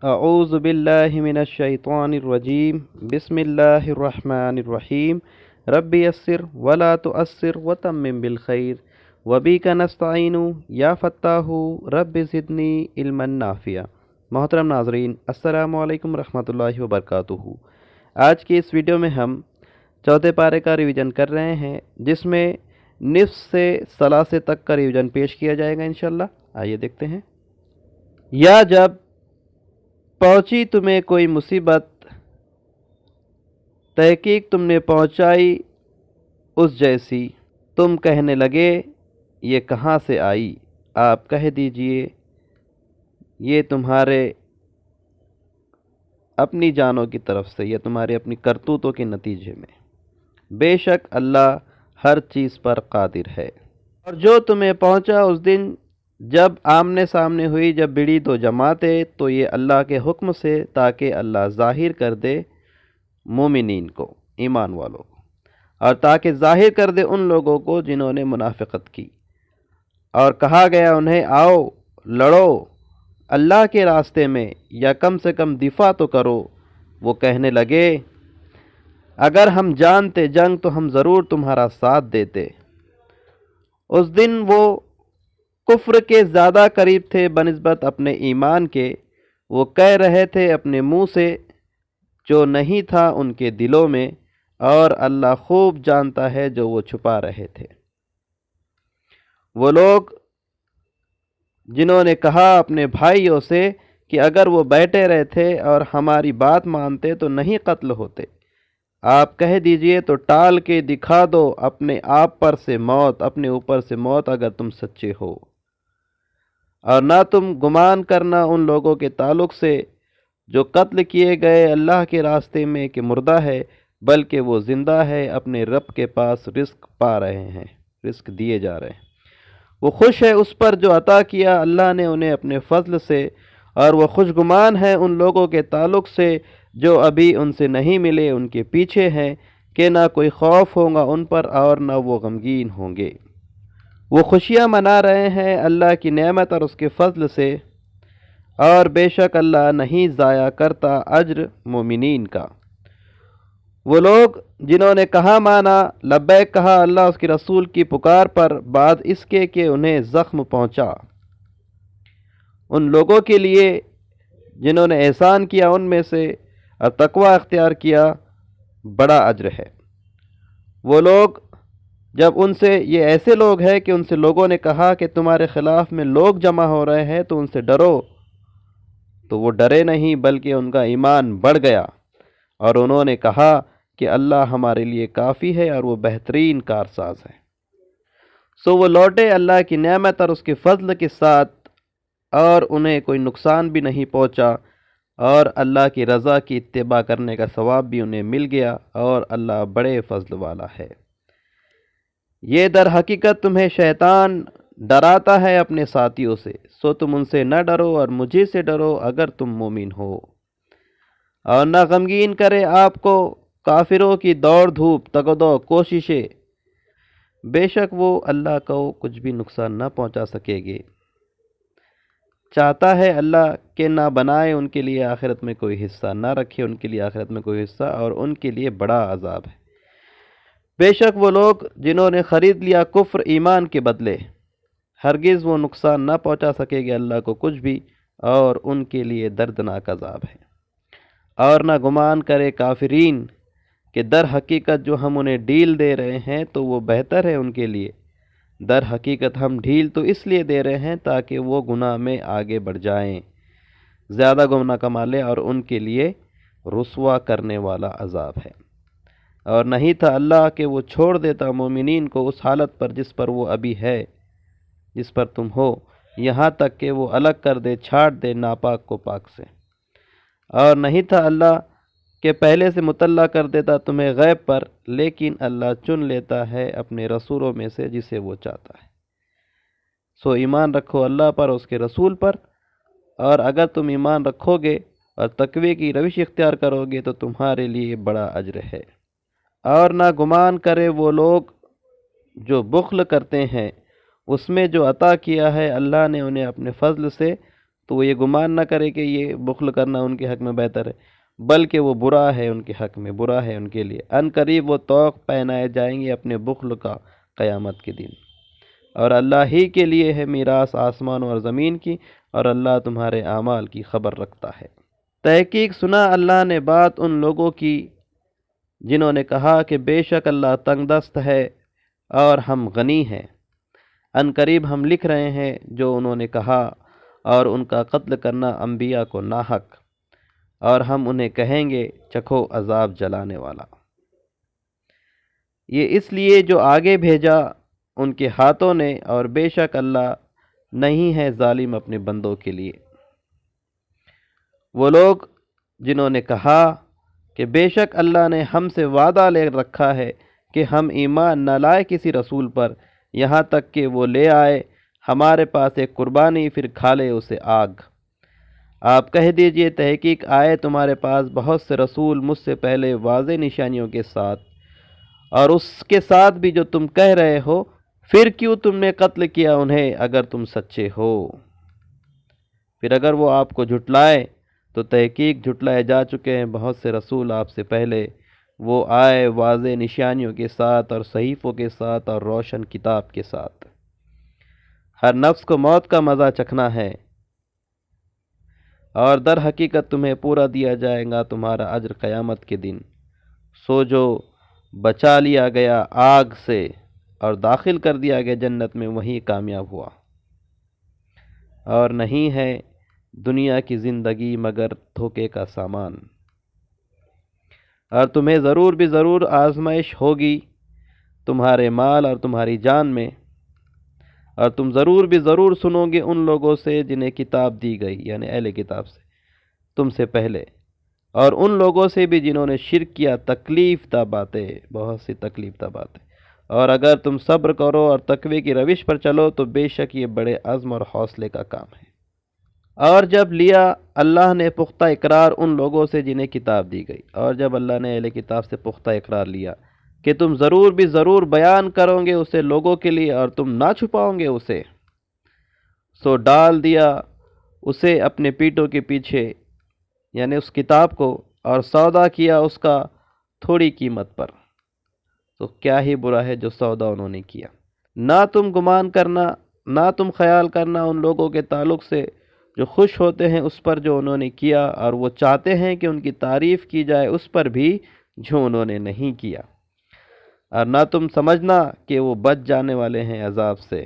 اعوذ باللہ من الشیطان الرجیم بسم اللہ الرحمن الرحیم رب یسر ولا تؤثر وتمم بالخیر وبک نستعین یا فتاح رب زدنی علما نافعا۔ محترم ناظرین، السلام علیکم ورحمۃ اللہ وبرکاتہ۔ آج کی اس ویڈیو میں ہم چوتھے پارے کا ریویژن کر رہے ہیں، جس میں نصف سے ثلاثے تک کا ریویژن پیش کیا جائے گا انشاءاللہ۔ آئیے دیکھتے ہیں۔ یا جب پہنچی تمہیں کوئی مصیبت، تحقیق تم نے پہنچائی اس جیسی، تم کہنے لگے یہ کہاں سے آئی، آپ کہہ دیجئے یہ تمہارے اپنی جانوں کی طرف سے یا تمہارے اپنی کرتوتوں کے نتیجے میں، بے شک اللہ ہر چیز پر قادر ہے۔ اور جو تمہیں پہنچا اس دن جب آمنے سامنے ہوئی جب بڑی دو جماعتیں، تو یہ اللہ کے حکم سے، تاکہ اللہ ظاہر کر دے مومنین کو، ایمان والوں کو، اور تاکہ ظاہر کر دے ان لوگوں کو جنہوں نے منافقت کی۔ اور کہا گیا انہیں آؤ لڑو اللہ کے راستے میں، یا کم سے کم دفاع تو کرو۔ وہ کہنے لگے اگر ہم جانتے جنگ تو ہم ضرور تمہارا ساتھ دیتے۔ اس دن وہ کفر کے زیادہ قریب تھے بنسبت اپنے ایمان کے، وہ کہہ رہے تھے اپنے منہ سے جو نہیں تھا ان کے دلوں میں، اور اللہ خوب جانتا ہے جو وہ چھپا رہے تھے۔ وہ لوگ جنہوں نے کہا اپنے بھائیوں سے کہ اگر وہ بیٹھے رہتے اور ہماری بات مانتے تو نہیں قتل ہوتے، آپ کہہ دیجئے تو ٹال کے دکھا دو اپنے آپ پر سے موت، اپنے اوپر سے موت اگر تم سچے ہو۔ اور نہ تم گمان کرنا ان لوگوں کے تعلق سے جو قتل کیے گئے اللہ کے راستے میں کہ مردہ ہے، بلکہ وہ زندہ ہے، اپنے رب کے پاس رزق پا رہے ہیں، رزق دیے جا رہے ہیں۔ وہ خوش ہے اس پر جو عطا کیا اللہ نے انہیں اپنے فضل سے، اور وہ خوش گمان ہے ان لوگوں کے تعلق سے جو ابھی ان سے نہیں ملے، ان کے پیچھے ہیں، کہ نہ کوئی خوف ہوگا ان پر اور نہ وہ غمگین ہوں گے۔ وہ خوشیاں منا رہے ہیں اللہ کی نعمت اور اس کے فضل سے، اور بے شک اللہ نہیں ضائع کرتا اجر مومنین کا۔ وہ لوگ جنہوں نے کہا مانا، لبیک کہا اللہ اس کے رسول کی پکار پر، بعد اس کے کہ انہیں زخم پہنچا، ان لوگوں کے لیے جنہوں نے احسان کیا ان میں سے اور تقوی اختیار کیا، بڑا اجر ہے۔ وہ لوگ جب ان سے، یہ ایسے لوگ ہیں کہ ان سے لوگوں نے کہا کہ تمہارے خلاف میں لوگ جمع ہو رہے ہیں تو ان سے ڈرو، تو وہ ڈرے نہیں بلکہ ان کا ایمان بڑھ گیا، اور انہوں نے کہا کہ اللہ ہمارے لیے کافی ہے اور وہ بہترین کارساز ہے۔ سو وہ لوٹے اللہ کی نعمت اور اس کے فضل کے ساتھ، اور انہیں کوئی نقصان بھی نہیں پہنچا، اور اللہ کی رضا کی اتباع کرنے کا ثواب بھی انہیں مل گیا، اور اللہ بڑے فضل والا ہے۔ یہ در حقیقت تمہیں شیطان ڈراتا ہے اپنے ساتھیوں سے، سو تم ان سے نہ ڈرو اور مجھے سے ڈرو اگر تم مومن ہو۔ اور نہ غمگین کرے آپ کو کافروں کی دوڑ دھوپ، تگدو کوششیں، بے شک وہ اللہ کو کچھ بھی نقصان نہ پہنچا سکے گے۔ چاہتا ہے اللہ کہ نہ بنائے ان کے لیے آخرت میں کوئی حصہ، نہ رکھے ان کے لیے آخرت میں کوئی حصہ، اور ان کے لیے بڑا عذاب ہے۔ بے شک وہ لوگ جنہوں نے خرید لیا کفر ایمان کے بدلے، ہرگز وہ نقصان نہ پہنچا سکے گے اللہ کو کچھ بھی، اور ان کے لیے دردناک عذاب ہے۔ اور نہ گمان کرے کافرین کہ در حقیقت جو ہم انہیں ڈیل دے رہے ہیں تو وہ بہتر ہے ان کے لیے، در حقیقت ہم ڈھیل تو اس لیے دے رہے ہیں تاکہ وہ گناہ میں آگے بڑھ جائیں، زیادہ گناہ کما لیں، اور ان کے لیے رسوا کرنے والا عذاب ہے۔ اور نہیں تھا اللہ کہ وہ چھوڑ دیتا مومنین کو اس حالت پر جس پر وہ ابھی ہے، جس پر تم ہو، یہاں تک کہ وہ الگ کر دے، چھاٹ دے ناپاک کو پاک سے۔ اور نہیں تھا اللہ کہ پہلے سے مطلع کر دیتا تمہیں غیب پر، لیکن اللہ چن لیتا ہے اپنے رسولوں میں سے جسے وہ چاہتا ہے۔ سو ایمان رکھو اللہ پر، اس کے رسول پر، اور اگر تم ایمان رکھو گے اور تقوی کی روش اختیار کرو گے تو تمہارے لیے بڑا اجر ہے۔ اور نہ گمان کرے وہ لوگ جو بخل کرتے ہیں اس میں جو عطا کیا ہے اللہ نے انہیں اپنے فضل سے، تو وہ یہ گمان نہ کرے کہ یہ بخل کرنا ان کے حق میں بہتر ہے، بلکہ وہ برا ہے ان کے حق میں، برا ہے ان کے لیے۔ ان قریب وہ طوق پہنائے جائیں گے اپنے بخل کا قیامت کے دن۔ اور اللہ ہی کے لیے ہے میراث آسمان اور زمین کی، اور اللہ تمہارے اعمال کی خبر رکھتا ہے۔ تحقیق سنا اللہ نے بات ان لوگوں کی جنہوں نے کہا کہ بے شک اللہ تنگ دست ہے اور ہم غنی ہیں۔ ان قریب ہم لکھ رہے ہیں جو انہوں نے کہا، اور ان کا قتل کرنا انبیاء کو ناحق، اور ہم انہیں کہیں گے چکھو عذاب جلانے والا۔ یہ اس لیے جو آگے بھیجا ان کے ہاتھوں نے، اور بے شک اللہ نہیں ہے ظالم اپنے بندوں کے لیے۔ وہ لوگ جنہوں نے کہا کہ بے شک اللہ نے ہم سے وعدہ لے رکھا ہے کہ ہم ایمان نہ لائے کسی رسول پر یہاں تک کہ وہ لے آئے ہمارے پاس ایک قربانی، پھر کھا لے اسے آگ۔ آپ کہہ دیجئے تحقیق آئے تمہارے پاس بہت سے رسول مجھ سے پہلے واضح نشانیوں کے ساتھ، اور اس کے ساتھ بھی جو تم کہہ رہے ہو، پھر کیوں تم نے قتل کیا انہیں اگر تم سچے ہو؟ پھر اگر وہ آپ کو جھٹلائے تو تحقیق جھٹلائے جا چکے ہیں بہت سے رسول آپ سے پہلے، وہ آئے واضح نشانیوں کے ساتھ اور صحیفوں کے ساتھ اور روشن کتاب کے ساتھ۔ ہر نفس کو موت کا مزہ چکھنا ہے، اور در حقیقت تمہیں پورا دیا جائے گا تمہارا اجر قیامت کے دن۔ سو جو بچا لیا گیا آگ سے اور داخل کر دیا گیا جنت میں، وہی کامیاب ہوا۔ اور نہیں ہے دنیا کی زندگی مگر دھوکے کا سامان، اور تمہیں ضرور بھی ضرور آزمائش ہوگی تمہارے مال اور تمہاری جان میں، اور تم ضرور بھی ضرور سنو گے ان لوگوں سے جنہیں کتاب دی گئی، یعنی اہل کتاب سے تم سے پہلے، اور ان لوگوں سے بھی جنہوں نے شرک کیا، تکلیف دہ باتیں، بہت سی تکلیف دہ باتیں۔ اور اگر تم صبر کرو اور تقوی کی روش پر چلو تو بے شک یہ بڑے عزم اور حوصلے کا کام ہے۔ اور جب لیا اللہ نے پختہ اقرار ان لوگوں سے جنہیں کتاب دی گئی، اور جب اللہ نے اہل کتاب سے پختہ اقرار لیا کہ تم ضرور بھی ضرور بیان کرو گے اسے لوگوں کے لیے اور تم نہ چھپاؤ گے اسے، سو ڈال دیا اسے اپنے پیٹوں کے پیچھے، یعنی اس کتاب کو، اور سودا کیا اس کا تھوڑی قیمت پر، تو کیا ہی برا ہے جو سودا انہوں نے کیا۔ نہ تم گمان کرنا، نہ تم خیال کرنا ان لوگوں کے تعلق سے جو خوش ہوتے ہیں اس پر جو انہوں نے کیا، اور وہ چاہتے ہیں کہ ان کی تعریف کی جائے اس پر بھی جو انہوں نے نہیں کیا۔ اور نہ تم سمجھنا کہ وہ بچ جانے والے ہیں عذاب سے،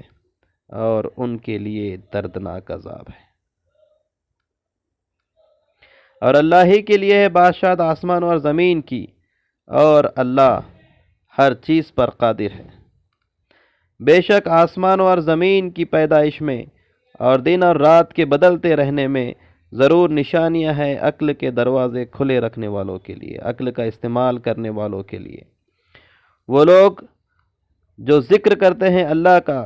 اور ان کے لیے دردناک عذاب ہے۔ اور اللہ ہی کے لیے ہے بادشاہت آسمان اور زمین کی، اور اللہ ہر چیز پر قادر ہے۔ بے شک آسمان اور زمین کی پیدائش میں اور دن اور رات کے بدلتے رہنے میں ضرور نشانیاں ہیں عقل کے دروازے کھلے رکھنے والوں کے لیے، عقل کا استعمال کرنے والوں کے لیے۔ وہ لوگ جو ذکر کرتے ہیں اللہ کا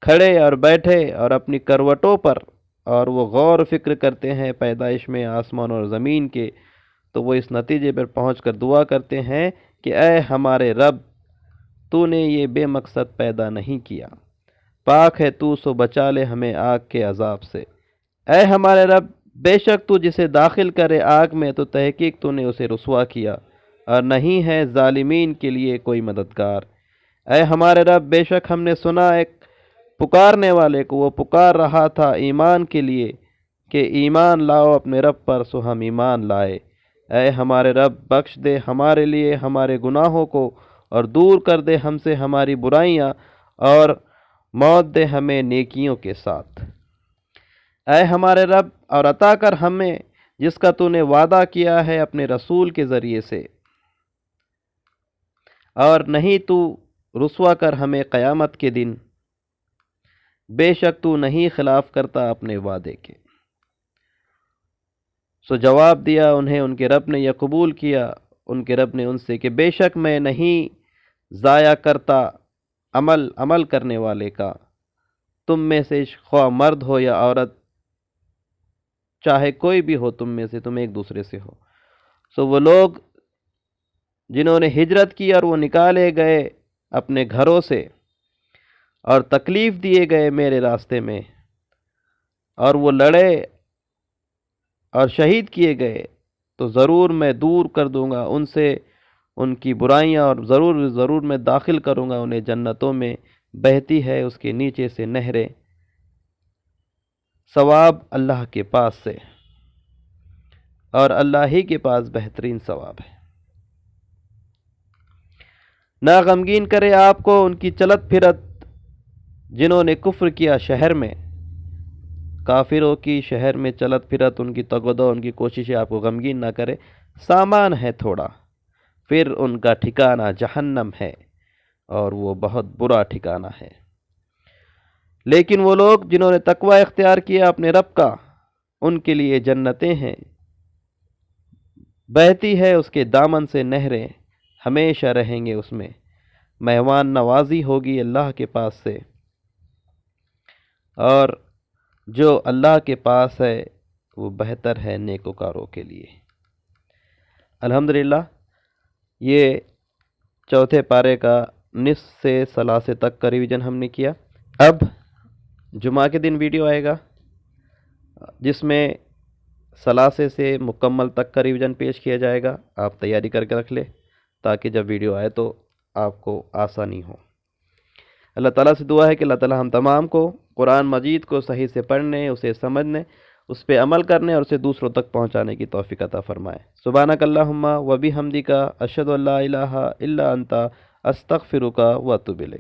کھڑے اور بیٹھے اور اپنی کروٹوں پر، اور وہ غور و فکر کرتے ہیں پیدائش میں آسمان اور زمین کے، تو وہ اس نتیجے پر پہنچ کر دعا کرتے ہیں کہ اے ہمارے رب، تو نے یہ بے مقصد پیدا نہیں کیا، پاک ہے تو، سو بچا لے ہمیں آگ کے عذاب سے۔ اے ہمارے رب، بے شک تو جسے داخل کرے آگ میں تو تحقیق تو نے اسے رسوا کیا، اور نہیں ہے ظالمین کے لیے کوئی مددگار۔ اے ہمارے رب، بے شک ہم نے سنا ایک پکارنے والے کو، وہ پکار رہا تھا ایمان کے لیے کہ ایمان لاؤ اپنے رب پر، سو ہم ایمان لائے۔ اے ہمارے رب، بخش دے ہمارے لیے ہمارے گناہوں کو، اور دور کر دے ہم سے ہماری برائیاں، اور موت دے ہمیں نیکیوں کے ساتھ۔ اے ہمارے رب، اور عطا کر ہمیں جس کا تو نے وعدہ کیا ہے اپنے رسول کے ذریعے سے، اور نہیں تو رسوا کر ہمیں قیامت کے دن، بے شک تو نہیں خلاف کرتا اپنے وعدے کے۔ سو جواب دیا انہیں ان کے رب نے، یہ قبول کیا ان کے رب نے ان سے کہ بے شک میں نہیں ضائع کرتا عمل کرنے والے کا، تم میں سے خواہ مرد ہو یا عورت، چاہے کوئی بھی ہو تم میں سے، تم ایک دوسرے سے ہو۔ سو وہ لوگ جنہوں نے ہجرت کی اور وہ نکالے گئے اپنے گھروں سے اور تکلیف دیے گئے میرے راستے میں، اور وہ لڑے اور شہید کیے گئے تو ضرور میں دور کر دوں گا ان سے ان کی برائیاں، اور ضرور میں داخل کروں گا انہیں جنتوں میں، بہتی ہے اس کے نیچے سے نہریں، ثواب اللہ کے پاس سے، اور اللہ ہی کے پاس بہترین ثواب ہے۔ نہ غمگین کرے آپ کو ان کی چلت پھرت جنہوں نے کفر کیا شہر میں، کافروں کی شہر میں چلت پھرت، ان کی تگودو، ان کی کوششیں آپ کو غمگین نہ کرے، سامان ہے تھوڑا، پھر ان کا ٹھکانہ جہنم ہے اور وہ بہت برا ٹھکانہ ہے۔ لیکن وہ لوگ جنہوں نے تقوی اختیار کیا اپنے رب کا، ان کے لیے جنتیں ہیں، بہتی ہے اس کے دامن سے نہریں، ہمیشہ رہیں گے اس میں، مہمان نوازی ہوگی اللہ کے پاس سے، اور جو اللہ کے پاس ہے وہ بہتر ہے نیکوکاروں کے لیے۔ الحمدللہ یہ چوتھے پارے کا نصف سے ثلاثے تک کا ریویژن ہم نے کیا۔ اب جمعہ کے دن ویڈیو آئے گا جس میں ثلاثے سے مکمل تک کا ریویژن پیش کیا جائے گا۔ آپ تیاری کر کے رکھ لیں تاکہ جب ویڈیو آئے تو آپ کو آسانی ہو۔ اللہ تعالیٰ سے دعا ہے کہ اللہ تعالیٰ ہم تمام کو قرآن مجید کو صحیح سے پڑھنے، اسے سمجھنے، اس پہ عمل کرنے اور اسے دوسروں تک پہنچانے کی توفیق عطا فرمائے۔ سبحانک اللہم و بحمدک، اشہد ان لا الہ الا انت، استغفرک و اتوب الیک۔